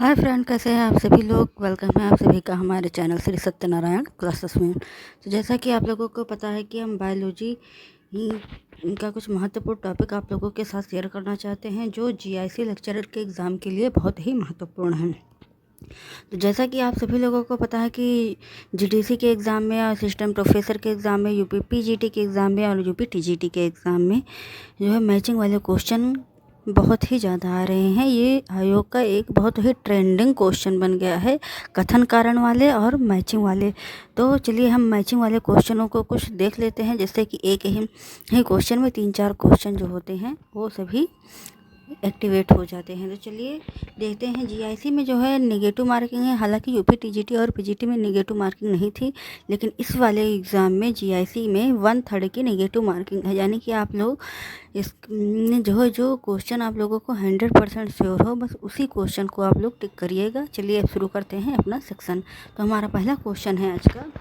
Hi friend, कैसे हैं आप सभी लोग। वेलकम है आप सभी का हमारे चैनल श्री सत्यनारायण क्लासेस में। तो जैसा कि आप लोगों को पता है कि हम बायोलॉजी का कुछ महत्वपूर्ण टॉपिक आप लोगों के साथ शेयर करना चाहते हैं, जो जीआईसी लेक्चरर के एग्ज़ाम के लिए बहुत ही महत्वपूर्ण है। तो जैसा कि आप सभी लोगों को पता है कि जीडीसी के एग्ज़ाम में, असिस्टेंट प्रोफेसर के एग्ज़ाम में, यूपी पीजीटी के एग्ज़ाम में और यूपी टीजीटी के एग्ज़ाम में जो है मैचिंग वाले क्वेश्चन बहुत ही ज़्यादा आ रहे हैं। ये आयोग का एक बहुत ही ट्रेंडिंग क्वेश्चन बन गया है, कथन कारण वाले और मैचिंग वाले। तो चलिए हम मैचिंग वाले क्वेश्चनों को कुछ देख लेते हैं, जैसे कि एक ही क्वेश्चन में 3-4 क्वेश्चन जो होते हैं वो सभी एक्टिवेट हो जाते हैं। तो चलिए देखते हैं। जीआईसी में जो है नेगेटिव मार्किंग है, हालांकि यूपी टीजीटी और पीजीटी में नेगेटिव मार्किंग नहीं थी, लेकिन इस वाले एग्ज़ाम में जीआईसी में 1/3 की नेगेटिव मार्किंग है। यानी कि आप लोग इस जो क्वेश्चन आप लोगों को 100% श्योर हो, बस उसी क्वेश्चन को आप लोग टिक करिएगा। चलिए अब शुरू करते हैं अपना सेक्शन। तो हमारा पहला क्वेश्चन है आज का,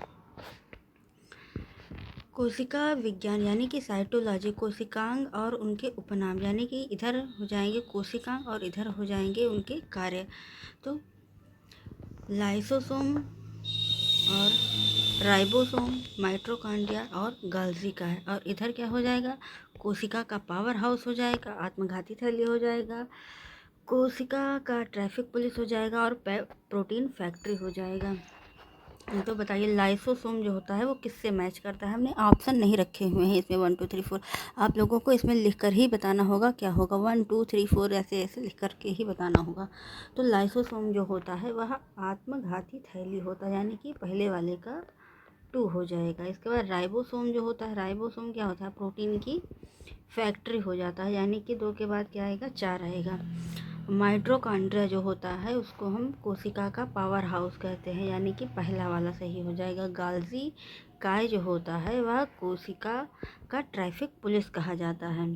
कोशिका विज्ञान यानी कि साइटोलॉजी, कोशिकांग और उनके उपनाम। यानी कि इधर हो जाएंगे कोशिकांग और इधर हो जाएंगे उनके कार्य। तो लाइसोसोम और राइबोसोम, माइटोकॉन्ड्रिया और गाल्जी का है। और इधर क्या हो जाएगा, कोशिका का पावर हाउस हो जाएगा, आत्मघाती थैली हो जाएगा, कोशिका का ट्रैफिक पुलिस हो जाएगा और प्रोटीन फैक्ट्री हो जाएगा। तो बताइए लाइसोसोम जो होता है वो किससे मैच करता है। हमने ऑप्शन नहीं रखे हुए हैं इसमें 1 2 3 4, आप लोगों को इसमें लिख कर ही बताना होगा क्या होगा। 1 2 3 4 ऐसे ऐसे लिख कर के ही बताना होगा। तो लाइसोसोम जो होता है वह आत्मघाती थैली होता है, यानी कि पहले वाले का 2 हो जाएगा। इसके बाद राइबोसोम जो होता है, राइबोसोम क्या होता है, प्रोटीन की फैक्ट्री हो जाता है, यानी कि 2 के बाद क्या आएगा, 4 आएगा। माइटोकॉन्ड्रिया जो होता है उसको हम कोशिका का पावर हाउस कहते हैं, यानी कि पहला वाला सही हो जाएगा। गाल्जी काय जो होता है वह कोशिका का ट्रैफिक पुलिस कहा जाता है,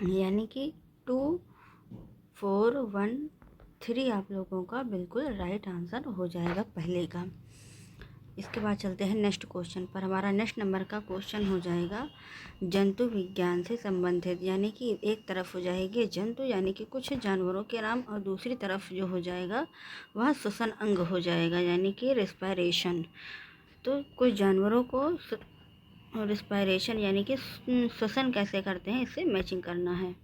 यानी कि 2 4 1 3 आप लोगों का बिल्कुल राइट आंसर हो जाएगा पहले का। इसके बाद चलते हैं नेक्स्ट क्वेश्चन पर। हमारा नेक्स्ट नंबर का क्वेश्चन हो जाएगा जंतु विज्ञान से संबंधित, यानी कि एक तरफ हो जाएगी जंतु यानी कि कुछ जानवरों के नाम, और दूसरी तरफ जो हो जाएगा वह श्वसन अंग हो जाएगा, यानी कि रेस्पिरेशन। तो कुछ जानवरों को रेस्पिरेशन यानी कि श्वसन कैसे करते हैं, इससे मैचिंग करना है।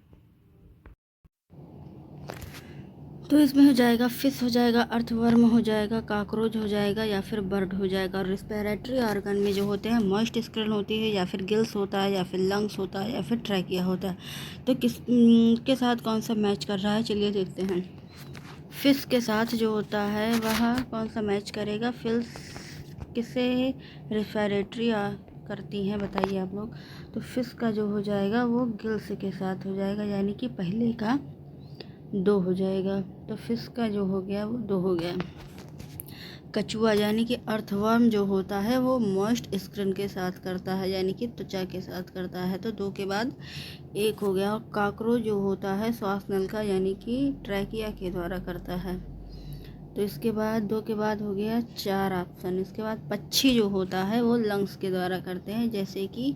तो इसमें हो जाएगा फिश हो जाएगा, अर्थवर्म हो जाएगा, काकरोच हो जाएगा या फिर बर्ड हो जाएगा। और रेस्पिरेटरी ऑर्गन में जो होते हैं मॉइस्ट स्क्रीन होती है, या फिर गिल्स होता है, या फिर लंग्स होता है, या फिर ट्रैकिया होता है। तो किस के साथ कौन सा मैच कर रहा है, चलिए देखते हैं। फिश के साथ जो होता है वह कौन सा मैच करेगा, फिश किसे रेस्पिरेटरी करती हैं बताइए आप लोग। तो फिश का जो हो जाएगा वो गिल्स के साथ हो जाएगा, यानी कि पहले का 2 हो जाएगा। तो फिश का जो हो गया वो 2 हो गया। कछुआ यानी कि अर्थवर्म जो होता है वो मॉइस्ट स्क्रीन के साथ करता है, यानी कि त्वचा के साथ करता है, तो 2 के बाद 1 हो गया। और काकरोच जो होता है श्वास नल का, यानी कि ट्रैकिया के द्वारा करता है, तो इसके बाद 2 के बाद हो गया 4 ऑप्शन। इसके बाद पक्षी जो होता है वो लंग्स के द्वारा करते हैं, जैसे कि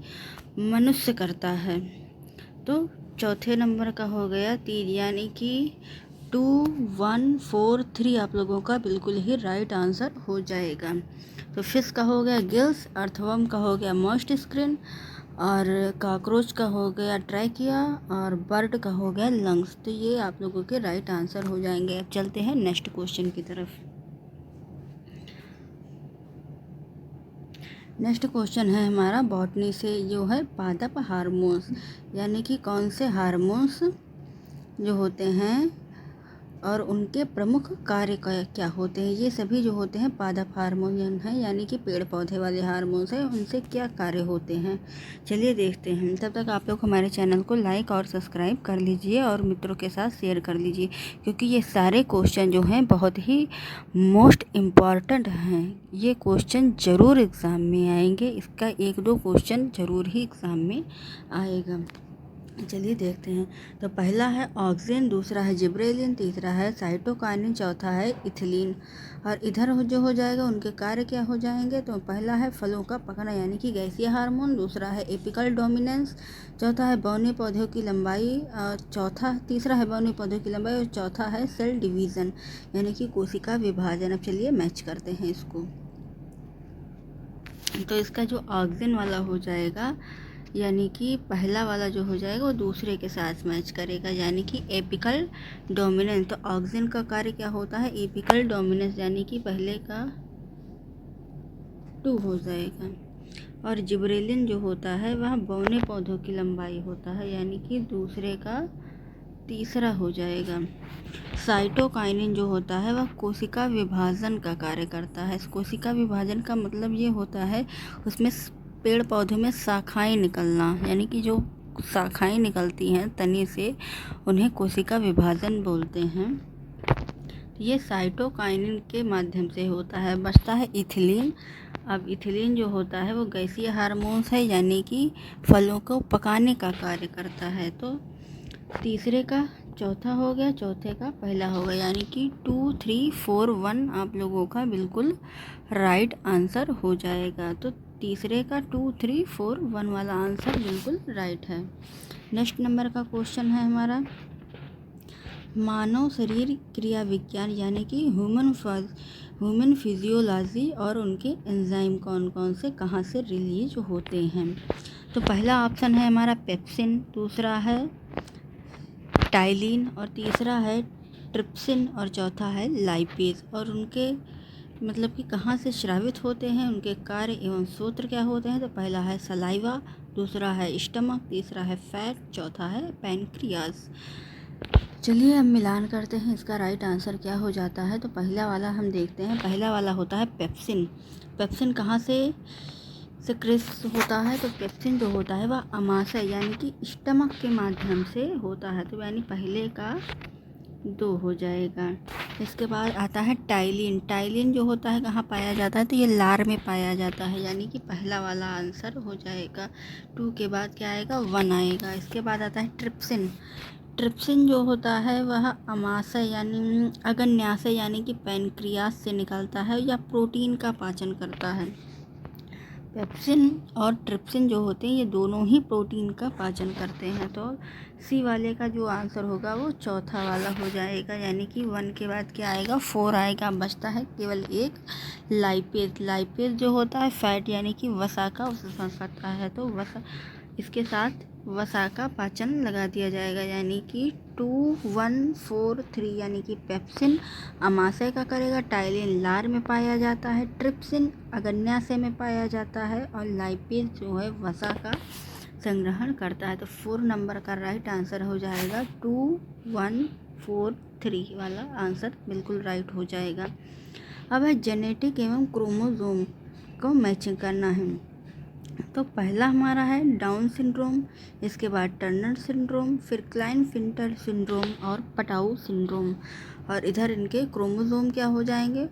मनुष्य करता है। तो चौथे नंबर का हो गया 3, यानी कि 2 1 4 3 आप लोगों का बिल्कुल ही राइट आंसर हो जाएगा। तो फिश का हो गया गिल्स, अर्थवर्म का हो गया मॉइस्ट स्क्रीन, और काकरोच का हो गया ट्रैकिया, और बर्ड का हो गया लंग्स। तो ये आप लोगों के राइट आंसर हो जाएंगे। अब चलते हैं नेक्स्ट क्वेश्चन की तरफ। नेक्स्ट क्वेश्चन है हमारा बॉटनी से, जो है पादप हार्मोन्स, यानी कि कौन से हार्मोन्स जो होते हैं और उनके प्रमुख कार्य क्या होते हैं। ये सभी जो होते हैं पादप हार्मोन हैं, यानी कि पेड़ पौधे वाले हार्मोन्स हैं, उनसे क्या कार्य होते हैं, चलिए देखते हैं। तब तक आप लोग हमारे चैनल को लाइक और सब्सक्राइब कर लीजिए और मित्रों के साथ शेयर कर लीजिए, क्योंकि ये सारे क्वेश्चन जो हैं बहुत ही मोस्ट इम्पॉर्टेंट हैं। ये क्वेश्चन ज़रूर एग्ज़ाम में आएंगे, इसका 1-2 क्वेश्चन ज़रूर ही एग्ज़ाम में आएगा। चलिए देखते हैं। तो पहला है ऑक्सिन, दूसरा है जिब्रेलिन, तीसरा है साइटोकाइनिन, चौथा है इथिलीन। और इधर जो हो जाएगा उनके कार्य क्या हो जाएंगे। तो पहला है फलों का पकना यानी कि गैसीय हार्मोन, दूसरा है एपिकल डोमिनेंस, चौथा है बौने पौधों की लंबाई, और तीसरा है बौने पौधों की लंबाई, और चौथा है सेल डिवीज़न यानी कि कोशिका विभाजन। अब चलिए मैच करते हैं इसको। तो इसका जो ऑक्सिन वाला हो जाएगा यानी कि पहला वाला जो हो जाएगा वो दूसरे के साथ मैच करेगा यानी कि एपिकल डोमिनेंस। तो ऑक्सिन का कार्य क्या होता है, एपिकल डोमिनेंस यानी कि पहले का 2 हो जाएगा। और जिब्रेलिन जो होता है वह बौने पौधों की लंबाई होता है यानी कि दूसरे का तीसरा हो जाएगा। साइटोकाइनिन जो होता है वह कोशिका विभाजन का कार्य करता है। कोशिका विभाजन का मतलब ये होता है उसमें पेड़ पौधों में शाखाएं निकलना यानी कि जो शाखाएं निकलती हैं तने से उन्हें कोशिका विभाजन बोलते हैं। ये साइटोकाइनिन के माध्यम से होता है। बचता है इथिलीन। अब इथिलीन जो होता है वो गैसीय हार्मोन्स है यानी कि फलों को पकाने का कार्य करता है। तो तीसरे का चौथा हो गया, चौथे का पहला हो गया यानी कि 2, 3, 4, 1 आप लोगों का बिल्कुल राइट आंसर हो जाएगा। तो तीसरे का 2, 3, 4, 1 वाला आंसर बिल्कुल राइट है। नेक्स्ट नंबर का क्वेश्चन है हमारा मानव शरीर क्रिया विज्ञान यानी कि ह्यूमन फिजियोलॉजी और उनके एंजाइम कौन कौन से कहाँ से रिलीज होते हैं। तो पहला ऑप्शन है हमारा पेप्सिन, दूसरा है टाइलिन, और तीसरा है ट्रिप्सिन, और चौथा है लाइपेज। और उनके मतलब कि कहाँ से स्रावित होते हैं, उनके कार्य एवं सूत्र क्या होते हैं। तो पहला है सलाइवा, दूसरा है स्टमक, तीसरा है फैट, चौथा है पैनक्रियाज। चलिए अब मिलान करते हैं इसका राइट आंसर क्या हो जाता है। तो पहला वाला हम देखते हैं, पहला वाला होता है पेप्सिन। पेप्सिन कहाँ से सिक्रेट होता है। तो पेप्सिन जो होता है वह अमाशय यानी कि स्टमक के माध्यम से होता है। तो यानी पहले का 2 हो जाएगा। इसके बाद आता है टाइलिन। टाइलिन जो होता है कहाँ पाया जाता है। तो ये लार में पाया जाता है यानी कि पहला वाला आंसर हो जाएगा। 2 के बाद क्या आएगा, 1 आएगा। इसके बाद आता है ट्रिप्सिन। ट्रिप्सिन जो होता है वह अमाशय यानी अग्न्याशय यानी कि पैनक्रियास से निकलता है या प्रोटीन का पाचन करता है। पेप्सिन और ट्रिप्सिन जो होते हैं ये दोनों ही प्रोटीन का पाचन करते हैं। तो सी वाले का जो आंसर होगा वो चौथा वाला हो जाएगा यानी कि 1 के बाद क्या आएगा, 4 आएगा। बचता है केवल एक लाइपेज। लाइपेज जो होता है फैट यानी कि वसा का अवशोषण करता है। तो वसा इसके साथ वसा का पाचन लगा दिया जाएगा यानी कि 2, 1, 4, 3 यानी कि पेप्सिन अमाशय का करेगा, टाइलिन लार में पाया जाता है, ट्रिप्सिन अग्न्याशय में पाया जाता है, और लाइपेज जो है वसा का संग्रहण करता है। तो 4 नंबर का राइट आंसर हो जाएगा 2, 1, 4, 3 वाला आंसर बिल्कुल राइट हो जाएगा। अब है जेनेटिक एवं क्रोमोसोम को मैचिंग करना है। तो पहला हमारा है डाउन सिंड्रोम, इसके बाद टर्नर सिंड्रोम, फिर क्लाइनफिल्टर सिंड्रोम और पटाऊ सिंड्रोम। और इधर इनके क्रोमोसोम क्या हो जाएंगे,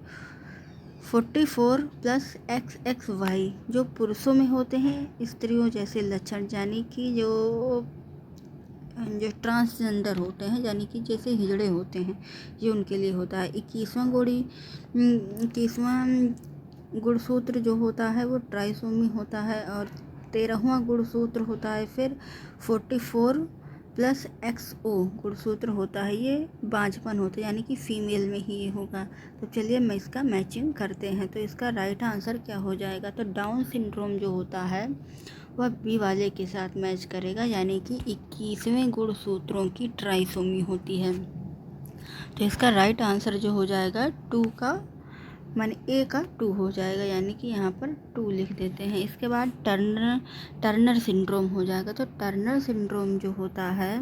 44 + XXY जो पुरुषों में होते हैं स्त्रियों जैसे लक्षण यानी कि जो ट्रांसजेंडर होते हैं यानी कि जैसे हिजड़े होते हैं ये उनके लिए होता है। 21वां गुणसूत्र जो होता है वो ट्राइसोमी होता है, और 13वां गुणसूत्र होता है फिर 44 + XO गुणसूत्र होता है, ये बांझपन होता है यानी कि फीमेल में ही ये होगा। तो चलिए मैं इसका मैचिंग करते हैं। तो इसका राइट आंसर क्या हो जाएगा, तो डाउन सिंड्रोम जो होता है वह बी वाले के साथ मैच करेगा यानी कि 21वें गुणसूत्रों की ट्राइसोमी होती है। तो इसका राइट आंसर जो हो जाएगा 2 का माने ए का 2 हो जाएगा यानी कि यहाँ पर 2 लिख देते हैं। इसके बाद टर्नर सिंड्रोम हो जाएगा। तो टर्नर सिंड्रोम जो होता है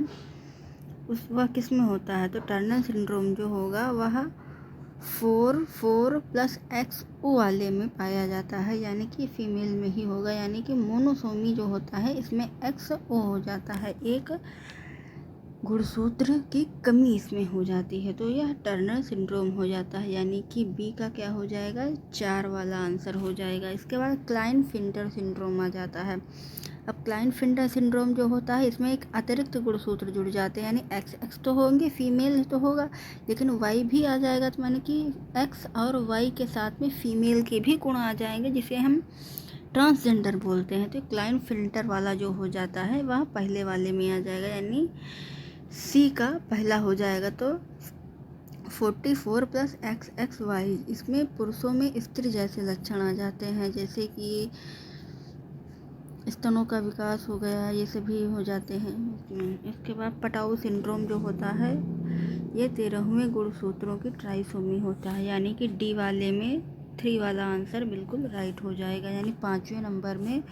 वह किस में होता है, तो टर्नर सिंड्रोम जो होगा वह 44 + XO वाले में पाया जाता है यानी कि फीमेल में ही होगा यानी कि मोनोसोमी जो होता है इसमें XO हो जाता है, एक गुणसूत्र की कमी इसमें हो जाती है। तो यह टर्नर सिंड्रोम हो जाता है यानी कि बी का क्या हो जाएगा, 4 वाला आंसर हो जाएगा। इसके बाद क्लाइनफिल्टर सिंड्रोम आ जाता है। अब क्लाइनफिल्टर सिंड्रोम जो होता है इसमें एक अतिरिक्त गुणसूत्र जुड़ जाते हैं, यानी एक्स एक्स तो होंगे, फीमेल तो होगा, लेकिन वाई भी आ जाएगा, तो माने कि एक्स और वाई के साथ में फीमेल के भी गुण आ जाएंगे, जिसे हम ट्रांसजेंडर बोलते हैं। तो क्लाइनफिल्टर वाला जो हो जाता है वह पहले वाले में आ जाएगा, यानी सी का पहला हो जाएगा। तो 44 प्लस एक्स एक्स वाई, इसमें पुरुषों में स्त्री जैसे लक्षण आ जाते हैं, जैसे कि स्तनों का विकास हो गया, ये सभी हो जाते हैं इसके बाद पटाऊ सिंड्रोम जो होता है ये 13वें गुणसूत्रों की ट्राइसोमी होता है, यानी कि डी वाले में 3 वाला आंसर बिल्कुल राइट हो जाएगा, यानी 5वें नंबर में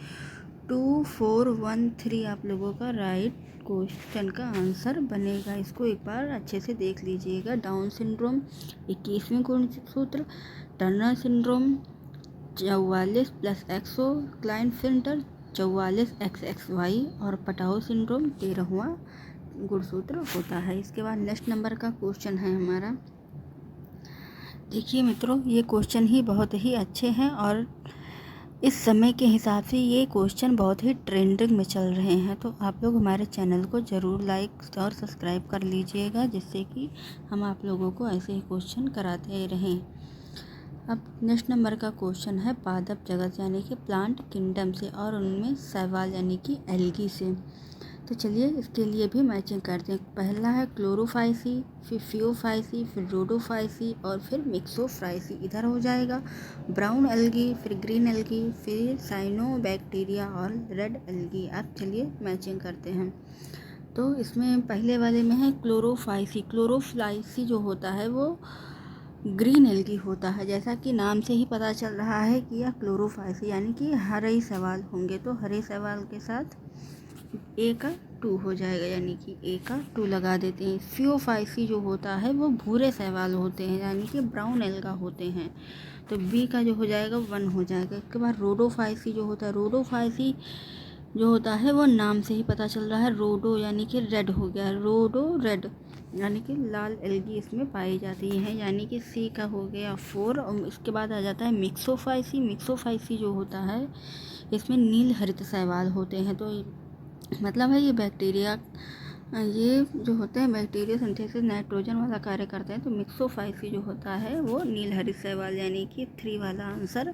2413 आप लोगों का राइट क्वेश्चन का आंसर बनेगा। इसको एक बार अच्छे से देख लीजिएगा। डाउन सिंड्रोम 21वें गुणसूत्र, टर्नर सिंड्रोम 44 प्लस एक्सो, क्लाइनफिल्टर 44 एक्स एक्स वाई और पटाओ सिंड्रोम 13वां गुणसूत्र होता है। इसके बाद नेक्स्ट नंबर का क्वेश्चन है हमारा, देखिए मित्रों ये क्वेश्चन ही बहुत ही अच्छे हैं और इस समय के हिसाब से ये क्वेश्चन बहुत ही ट्रेंडिंग में चल रहे हैं, तो आप लोग हमारे चैनल को ज़रूर लाइक और सब्सक्राइब कर लीजिएगा, जिससे कि हम आप लोगों को ऐसे ही क्वेश्चन कराते रहें। अब नेक्स्ट नंबर का क्वेश्चन है पादप जगत यानी कि प्लांट किंगडम से और उनमें शैवाल यानी कि एल्गी से। तो चलिए इसके लिए भी मैचिंग करते हैं। पहला है क्लोरोफाइसी, फिर फियोफाइसी, फिर रोडोफाइसी और फिर मिक्सोफ्राइसी। इधर हो जाएगा ब्राउन एल्गी, फिर ग्रीन एल्गी, फिर साइनोबैक्टीरिया और रेड एल्गी। अब चलिए मैचिंग करते हैं। तो इसमें पहले वाले में है क्लोरोफाइसी। क्लोरोफाइसी जो होता है वो ग्रीन एल्गी होता है, जैसा कि नाम से ही पता चल रहा है कि यह क्लोरोफाइसी यानी कि हरे शैवाल होंगे, तो हरे शैवाल के साथ ए का 2 हो जाएगा, यानी कि ए का 2 लगा देते हैं। फियोफाइसी जो होता है वो भूरे शैवाल होते हैं, यानी कि ब्राउन एल्गा होते हैं, तो बी का जो हो जाएगा 1 हो जाएगा। इसके बाद रोडोफाइसी जो होता है, रोडोफाइसी जो होता है वो नाम से ही पता चल रहा है, रोडो यानी कि रेड हो गया, रोडो रेड यानी कि लाल एल्गी इसमें पाई जाती है, यानी कि सी का हो गया 4। और इसके बाद आ जाता है मिक्सोफाइसी। मिक्सोफाइसी जो होता है इसमें नील हरित शैवाल होते हैं, तो मतलब है ये बैक्टीरिया, ये जो होते हैं बैक्टीरिया सिंथेसिस नाइट्रोजन वाला कार्य करते हैं। तो मिक्सोफाइसी जो होता है वो नील हरित शैवाल यानी कि 3 वाला आंसर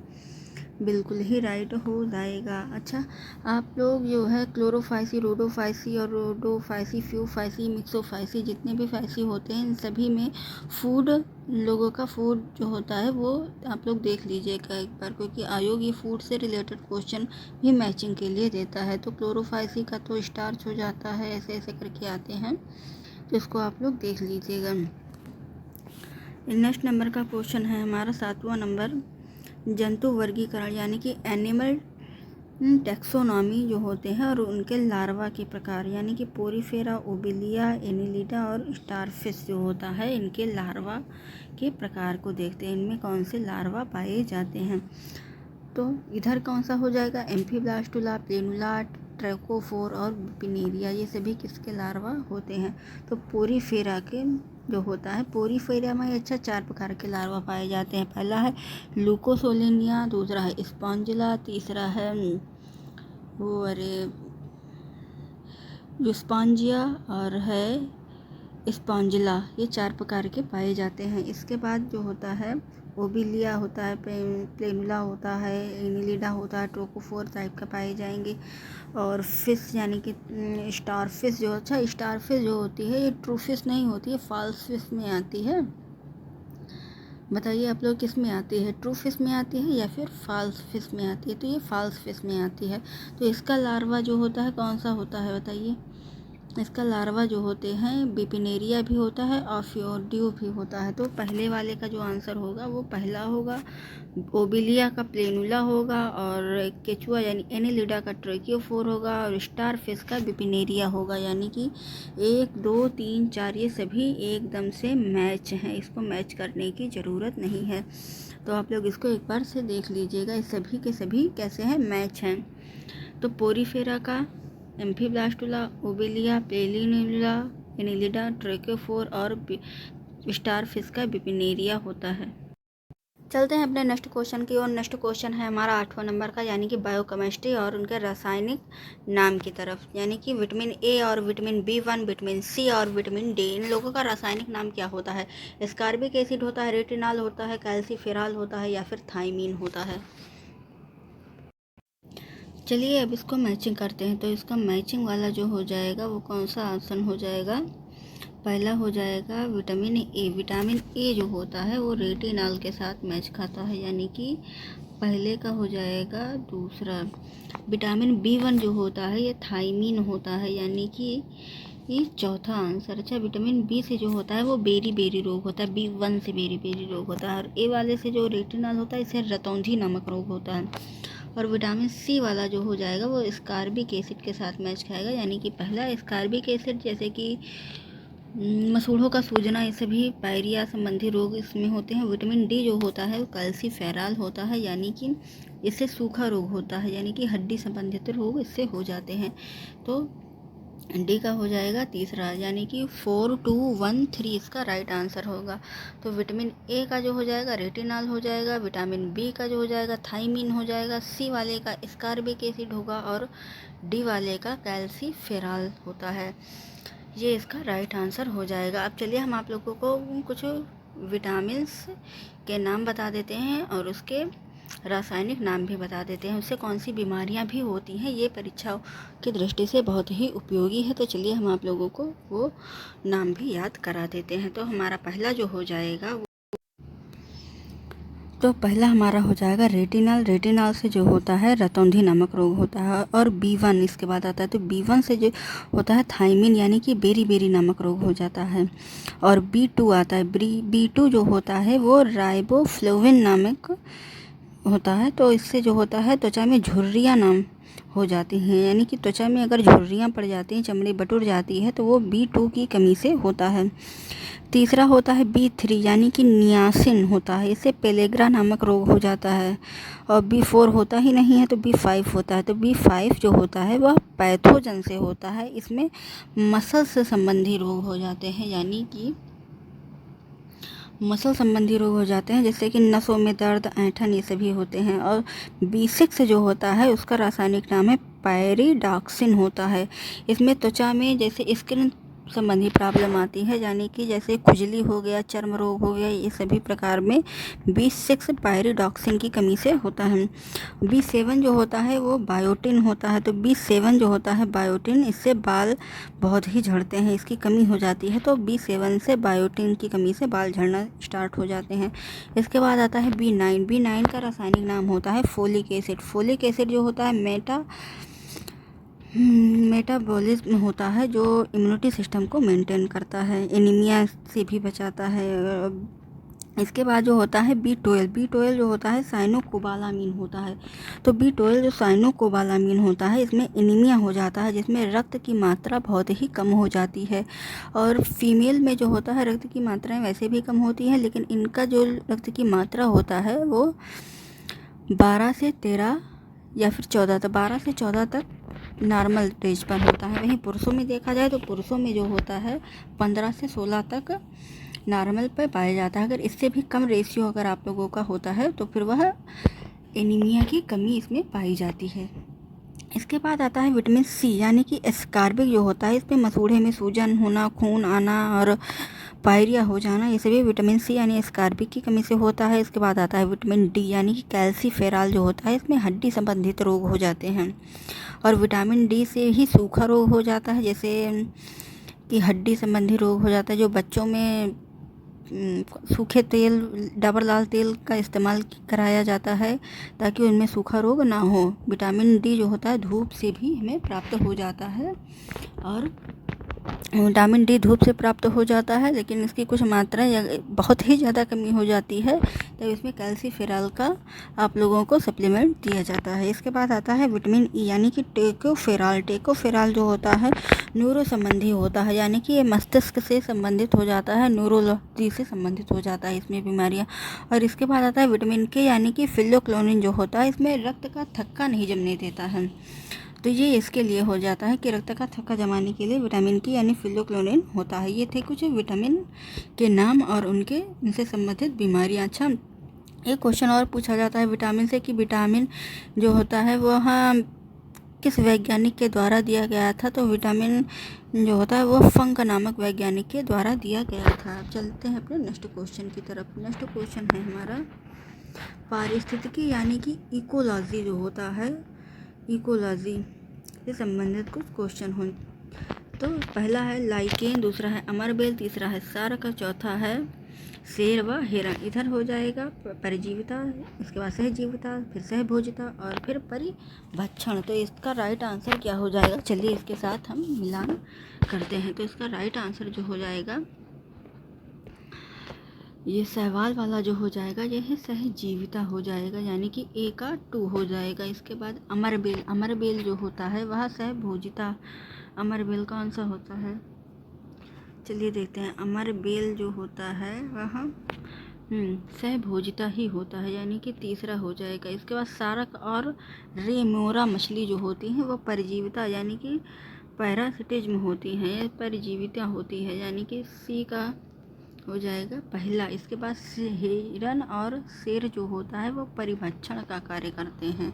बिल्कुल ही राइट हो जाएगा। अच्छा, आप लोग जो है क्लोरोफाइसी, रोडोफाइसी और रोडोफाइसी, फ्यूफाइसी, मिक्सोफाइसी, जितने भी फाइसी होते हैं इन सभी में फूड, लोगों का फूड जो होता है वो आप लोग देख लीजिएगा एक बार, क्योंकि आयोग ये फूड से रिलेटेड क्वेश्चन भी मैचिंग के लिए देता है। तो क्लोरोफाइसी का तो स्टार्च हो जाता है, ऐसे ऐसे करके आते हैं, तो इसको आप लोग देख लीजिएगा। नेक्स्ट नंबर का क्वेश्चन है हमारा 7वां नंबर, जंतु वर्गीकरण यानी कि एनिमल टैक्सोनॉमी जो होते हैं और उनके लार्वा के प्रकार, यानी कि पोरीफेरा, ओबिलिया, एनिलिडा और स्टारफिश जो होता है इनके लार्वा के प्रकार को देखते हैं, इनमें कौन से लार्वा पाए जाते हैं। तो इधर कौन सा हो जाएगा, एम्फीब्लास्टुला, प्लेनुला, ट्रैकोफोर और पिनेरिया, ये सभी किसके लार्वा होते हैं। तो पोरीफेरा के जो होता है, पोरीफेरा में अच्छा 4 प्रकार के लार्वा पाए जाते हैं। पहला है लुकोसोलेनिया, दूसरा है स्पॉन्जिला, तीसरा है वो जो स्पॉन्जिया और है स्पॉन्जिला, ये 4 प्रकार के पाए जाते हैं। इसके बाद जो होता है ओबिलिया होता है, प्लेनुला होता है, एनिलिडा होता है, ट्रोकोफोर टाइप का पाए जाएंगे। और फिश यानी कि स्टार फिश जो, अच्छा स्टार फिश जो होती है ये ट्रू फिश नहीं होती है, फॉल्स फिश में आती है। बताइए आप लोग किस में आती है, ट्रू फिश में आती है या फिर फॉल्स फिश में आती है। तो ये फॉल्स फिश में आती है। तो इसका लार्वा जो होता है कौन सा होता है बताइए। इसका लार्वा जो होते हैं बिपिनेरिया भी होता है और फ्योडियो भी होता है। तो पहले वाले का जो आंसर होगा वो पहला होगा, ओबिलिया का प्लेनुला होगा और केचुआ यानी एनिलिडा का ट्रैकियोफोर होगा और स्टार फिश का बिपिनेरिया होगा। यानी कि 1 2 3 4 ये सभी एकदम से मैच हैं, इसको मैच करने की ज़रूरत नहीं है। तो आप लोग इसको एक बार से देख लीजिएगा, इस सभी के सभी कैसे हैं, मैच हैं। तो पोरीफेरा का एम्फीब्लास्टुला, ओबिलिया, प्लेनुला, एनिलिडा, ट्रैकियोफोर और स्टार फिश का बिपिनेरिया होता है। चलते हैं अपने नेक्स्ट क्वेश्चन की और नेक्स्ट क्वेश्चन है हमारा 8वां नंबर का, यानी कि बायोकेमिस्ट्री और उनके रासायनिक नाम की तरफ। यानी कि विटामिन ए और विटामिन B1, विटामिन सी और विटामिन डी, इन लोगों का रासायनिक नाम क्या होता है? एस्कॉर्बिक एसिड होता है, रेटिनॉल होता है, कैल्सीफेरॉल होता है, या फिर थायमीन होता है। चलिए अब इसको मैचिंग करते हैं। तो इसका मैचिंग वाला जो हो जाएगा वो कौन सा ऑप्शन हो जाएगा? पहला हो जाएगा विटामिन ए। विटामिन ए जो होता है वो रेटिनॉल के साथ मैच खाता है, यानी कि पहले का हो जाएगा दूसरा। विटामिन B1 जो होता है ये थायमीन होता है, यानी कि ये चौथा आंसर। अच्छा, विटामिन बी से जो होता है वो बेरी बेरी रोग होता है, B1 से बेरी बेरी रोग होता है। और ए वाले से जो रेटिनॉल होता है इसे रतौंधी नामक रोग होता है। और विटामिन सी वाला जो हो जाएगा वो एस्कॉर्बिक एसिड के साथ मैच खाएगा, यानी कि पहला एस्कॉर्बिक एसिड, जैसे कि मसूड़ों का सूजना, ये सभी पायरिया संबंधी रोग इसमें होते हैं। विटामिन डी जो होता है वो कैल्सीफेरॉल होता है, यानी कि इससे सूखा रोग होता है, यानी कि हड्डी संबंधित रोग इससे हो जाते हैं। तो डी का हो जाएगा तीसरा, यानी कि 4, 2, 1, 3 इसका राइट आंसर होगा। तो विटामिन ए का जो हो जाएगा रेटिनॉल हो जाएगा, विटामिन बी का जो हो जाएगा थायमीन हो जाएगा, सी वाले का एस्कॉर्बिक एसिड होगा और डी वाले का कैल्सीफेरॉल होता है। ये इसका राइट आंसर हो जाएगा। अब चलिए हम आप लोगों को कुछ विटामिन्स के नाम बता देते हैं और उसके रासायनिक नाम भी बता देते हैं, उससे कौन सी बीमारियां भी होती हैं। ये परीक्षाओं की दृष्टि से बहुत ही उपयोगी है। तो चलिए हम आप लोगों को वो नाम भी याद करा देते हैं। तो हमारा पहला जो हो जाएगा पहला हमारा हो जाएगा रेटिनॉल। रेटिनॉल से जो होता है रतौंधी नामक रोग होता है। और B1 इसके बाद आता है। तो B1 से जो होता है थायमीन, यानी कि बेरी बेरी नामक रोग हो जाता है। और B2 आता है। B2 जो होता है वो राइबोफ्लोविन नामक होता है। तो इससे जो होता है त्वचा में झुर्रियाँ नाम हो जाती हैं, यानी कि त्वचा में अगर झुर्रियाँ पड़ जाती हैं, चमड़ी बटुर जाती है, तो वो B2 की कमी से होता है। तीसरा होता है B3, यानी कि नियासिन होता है, इससे पेलेग्रा नामक रोग हो जाता है। और B4 होता ही नहीं है तो B5 होता है। तो B5 जो होता है वह पैथोजन से होता है, इसमें मसल से संबंधी रोग हो जाते हैं, यानी कि मसल संबंधी रोग हो जाते हैं, जैसे कि नसों में दर्द, ऐंठन, ये सभी होते हैं। और B6 जो होता है उसका रासायनिक नाम है पायरिडॉक्सिन होता है। इसमें त्वचा में जैसे स्किन संबंधी प्रॉब्लम आती है, यानी कि जैसे खुजली हो गया, चर्म रोग हो गया, ये सभी प्रकार में B6 पायरिडॉक्सिन की कमी से होता है। B7 जो होता है वो बायोटिन होता है। तो B7 जो होता है बायोटिन, इससे बाल बहुत ही झड़ते हैं, इसकी कमी हो जाती है। तो B7 से बायोटिन की कमी से बाल झड़ना स्टार्ट हो जाते हैं। इसके बाद आता है B9। B9 का रासायनिक नाम होता है फोलिक एसिड। फोलिक एसिड जो होता है मेटाबॉलिज्म होता है, जो इम्यूनिटी सिस्टम को मेंटेन करता है, एनीमिया से भी बचाता है। इसके बाद जो होता है B12 जो होता है साइनोकोबालामीन होता है। तो B12 जो साइनोकोबालामीन होता है, इसमें एनीमिया हो जाता है, जिसमें रक्त की मात्रा बहुत ही कम हो जाती है। और फीमेल में जो होता है रक्त की मात्राएं वैसे भी कम होती हैं, लेकिन इनका जो रक्त की मात्रा होता है वो 12 से 13 या फिर 14 तक 12 से 14 तक नॉर्मल रेंज पर होता है। वहीं पुरुषों में देखा जाए तो पुरुषों में जो होता है 15 से 16 तक नॉर्मल पर पाया जाता है। अगर इससे भी कम रेशियो अगर आप लोगों का होता है तो फिर वह एनीमिया की कमी इसमें पाई जाती है। इसके बाद आता है विटामिन सी, यानी कि एस्कॉर्बिक जो होता है, इसमें मसूड़े में सूजन होना, खून आना और पायरिया हो जाना, ये सभी विटामिन सी यानी एस्कॉर्बिक की कमी से होता है। इसके बाद आता है विटामिन डी, यानी कि कैल्सीफेरॉल जो होता है, इसमें हड्डी संबंधित रोग हो जाते हैं। और विटामिन डी से ही सूखा रोग हो जाता है, जैसे कि हड्डी संबंधी रोग हो जाता है। जो बच्चों में सूखे तेल, डाबर लाल तेल का इस्तेमाल कराया जाता है ताकि उनमें सूखा रोग ना हो। विटामिन डी जो होता है धूप से भी हमें प्राप्त हो जाता है। और विटामिन डी धूप से प्राप्त हो जाता है, लेकिन इसकी कुछ मात्रा या बहुत ही ज़्यादा कमी हो जाती है, तो इसमें कैल्सीफेरॉल का आप लोगों को सप्लीमेंट दिया जाता है। इसके बाद आता है विटामिन ई, यानी कि टेकोफेरॉल। टेकोफेरॉल जो होता है न्यूरो संबंधी होता है, यानी कि ये मस्तिष्क से संबंधित हो जाता है, न्यूरोलॉजी से संबंधित हो जाता है इसमें बीमारियाँ। और इसके बाद आता है विटामिन के, यानी कि फिलोक्लोनिन जो होता है, इसमें रक्त का थक्का नहीं जमने देता है। तो ये इसके लिए हो जाता है कि रक्त का थक्का जमाने के लिए विटामिन के यानी फिलोक्लोनिन होता है। ये थे कुछ विटामिन के नाम और उनसे संबंधित बीमारियाँ। अच्छा, एक क्वेश्चन और पूछा जाता है विटामिन से कि विटामिन जो होता है वह किस वैज्ञानिक के द्वारा दिया गया था। तो विटामिन जो होता है वो फंक नामक वैज्ञानिक के द्वारा दिया गया था। अब चलते हैं अपने नेक्स्ट क्वेश्चन की तरफ। नेक्स्ट क्वेश्चन है हमारा पारिस्थितिकी यानी कि इकोलॉजी जो होता है, इकोलॉजी से संबंधित कुछ क्वेश्चन हो। तो पहला है लाइकेन, दूसरा है अमरबेल, तीसरा है सारक, चौथा है शेर व हिरण। इधर हो जाएगा परिजीविता, इसके बाद सहजीविता, फिर सहभोजिता और फिर परिभक्षण। तो इसका राइट आंसर क्या हो जाएगा, चलिए इसके साथ हम मिलान करते हैं। तो इसका राइट आंसर जो हो जाएगा, ये सहवाल वाला जो हो जाएगा ये है सहजीविता हो जाएगा, यानी कि ए का 2 हो जाएगा। इसके बाद अमरबेल, अमरबेल जो होता है वह सहभोजिता, अमरबेल कौन सा होता है, चलिए देखते हैं। अमरबेल जो होता है वह सहभोजिता ही होता है, यानी कि तीसरा हो जाएगा। इसके बाद सारक और रेमोरा मछली जो होती हैं वो परिजीविता यानी कि पैरासिटिज्म होती हैं, परिजीविता होती है, यानी कि सी का हो जाएगा पहला। इसके बाद हिरण और शेर जो होता है वो परिभक्षण का कार्य करते हैं,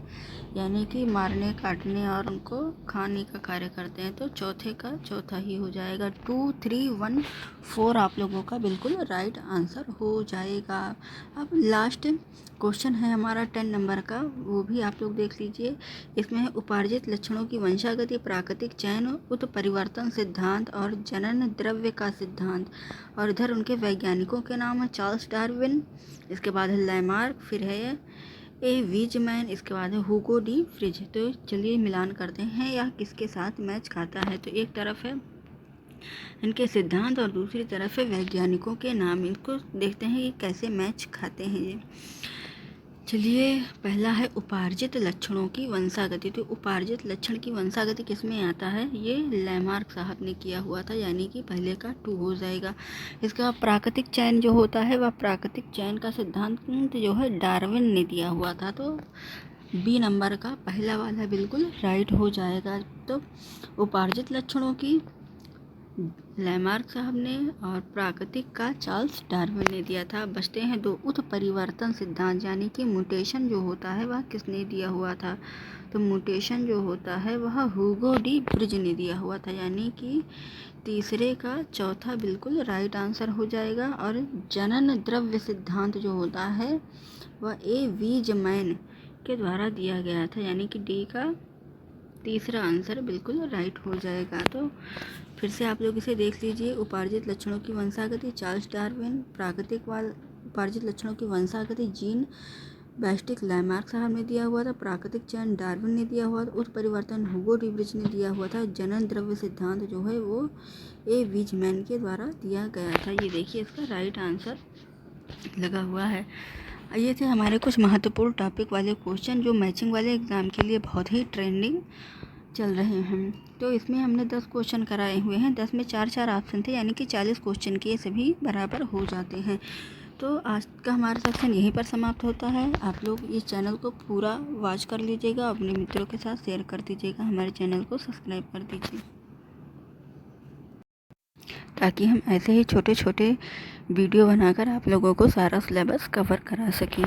यानी कि मारने काटने और उनको खाने का कार्य करते हैं। तो चौथे का चौथा ही हो जाएगा। 2, 3, 1, 4 आप लोगों का बिल्कुल राइट आंसर हो जाएगा। अब लास्ट क्वेश्चन है हमारा 10 नंबर का, वो भी आप लोग देख लीजिए। इसमें है उपार्जित लक्षणों की वंशागति, प्राकृतिक चयन, उत्परिवर्तन सिद्धांत और जनन द्रव्य का सिद्धांत। और इधर उनके वैज्ञानिकों के नाम है चार्ल्स डार्विन, इसके बाद है लैमार्क, फिर है ए वीजमैन, इसके बाद है हुगो डी फ्रिज। तो चलिए मिलान करते हैं यह किसके साथ मैच खाता है। तो एक तरफ है इनके सिद्धांत और दूसरी तरफ है वैज्ञानिकों के नाम। इनको देखते हैं ये कैसे मैच खाते हैं ये। चलिए पहला है उपार्जित लक्षणों की वंशागति। तो उपार्जित लक्षण की वंशागति किसमें आता है, ये लैमार्क साहब ने किया हुआ था, यानी कि पहले का 2 हो जाएगा। इसके बाद प्राकृतिक चयन जो होता है वह प्राकृतिक चयन का सिद्धांत जो है डार्विन ने दिया हुआ था। तो बी नंबर का पहला वाला बिल्कुल राइट हो जाएगा। तो उपार्जित लक्षणों की लैमार्क साहब ने और प्राकृतिक का चार्ल्स डार्विन ने दिया था। बचते हैं 2 उत्परिवर्तन सिद्धांत, यानी कि म्यूटेशन जो होता है वह किसने दिया हुआ था। तो म्यूटेशन जो होता है वह हुगो डी फ्रिज ने दिया हुआ था, यानी कि तीसरे का चौथा बिल्कुल राइट आंसर हो जाएगा। और जनन द्रव्य सिद्धांत जो होता है वह ए वीजमैन के द्वारा दिया गया था, यानी कि डी का तीसरा आंसर बिल्कुल राइट हो जाएगा। तो फिर से आप लोग इसे देख लीजिए। उपार्जित लक्षणों की वंशागति चार्ल्स डार्विन, प्राकृतिक उपार्जित लक्षणों की वंशागति जीन बैस्टिक लैमार्क साहब ने दिया हुआ था, प्राकृतिक चयन डार्विन ने दिया हुआ था, उत्परिवर्तन हुगो डी फ्रिज ने दिया हुआ था, जनन द्रव्य सिद्धांत जो है वो ए वीजमैन के द्वारा दिया गया था। ये देखिए इसका राइट आंसर लगा हुआ है। ये थे हमारे कुछ महत्वपूर्ण टॉपिक वाले क्वेश्चन जो मैचिंग वाले एग्ज़ाम के लिए बहुत ही ट्रेंडिंग चल रहे हैं। तो इसमें हमने 10 क्वेश्चन कराए हुए हैं, 10 में 4-4 ऑप्शन थे, यानी कि 40 क्वेश्चन के सभी बराबर हो जाते हैं। तो आज का हमारा सेक्शन यहीं पर समाप्त होता है। आप लोग इस चैनल को पूरा वॉच कर लीजिएगा, अपने मित्रों के साथ शेयर कर दीजिएगा, हमारे चैनल को सब्सक्राइब कर दीजिए ताकि हम ऐसे ही छोटे छोटे वीडियो बनाकर आप लोगों को सारा सिलेबस कवर करा सकें।